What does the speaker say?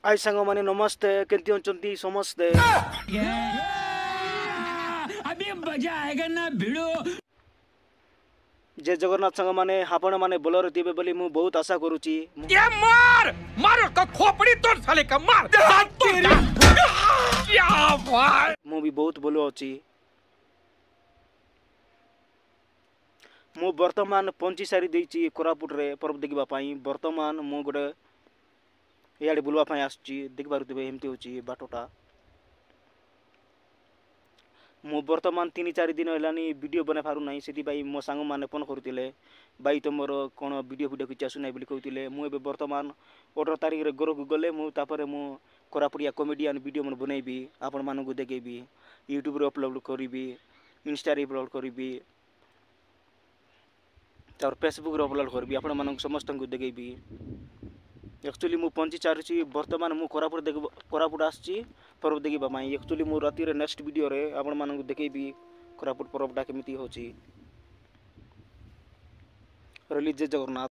आई सांग माने नमस्ते केंती अछंती समस्ते अभी मजा आएगा ना भिड़ो। जय जगन्नाथ सांग माने आपण माने बोलर थिबे बोली मु बहुत आशा करूची ये मार मार का खोपड़ी तोड़ साले का मार क्या भाई मु भी बहुत बोलो अछि मु वर्तमान पंची सारी देछि कोरापुट रे पर्व देखिबा पई वर्तमान मु गोटे याडे बुलवा पई आछि देखि पारुथिबे एमती होछि बाटोटा मु वर्तमान 3-4 दिन हलानी वीडियो बना पारु नाही सेति भाई मो सांग माने फोन करूतिले भाई तुमरो कोन वीडियो किछ आसु नाही बोली कहउतिले मु एबे वर्तमान 18 तारिख रे गोरु गले मु तापरे मु कोरापुटिया कॉमेडियन वीडियो मन बनैबी आपण मानकु देखेबी यूट्यूब रे अपलोड करिबी इंस्टा रे अपलोड करिबी तार फेसबुक रे अपलोड करबी आपण मानक समस्त को देखेबी एक्चुअली मु पंची चारुची वर्तमान मु कोरापुट आछि पर्व देखिबा माई एक्चुअली मु राती रे नेक्स्ट वीडियो रे आपण मानक देखेबी कोरापुट पर्वटा केमिति होची रिलीज जगन्नाथ।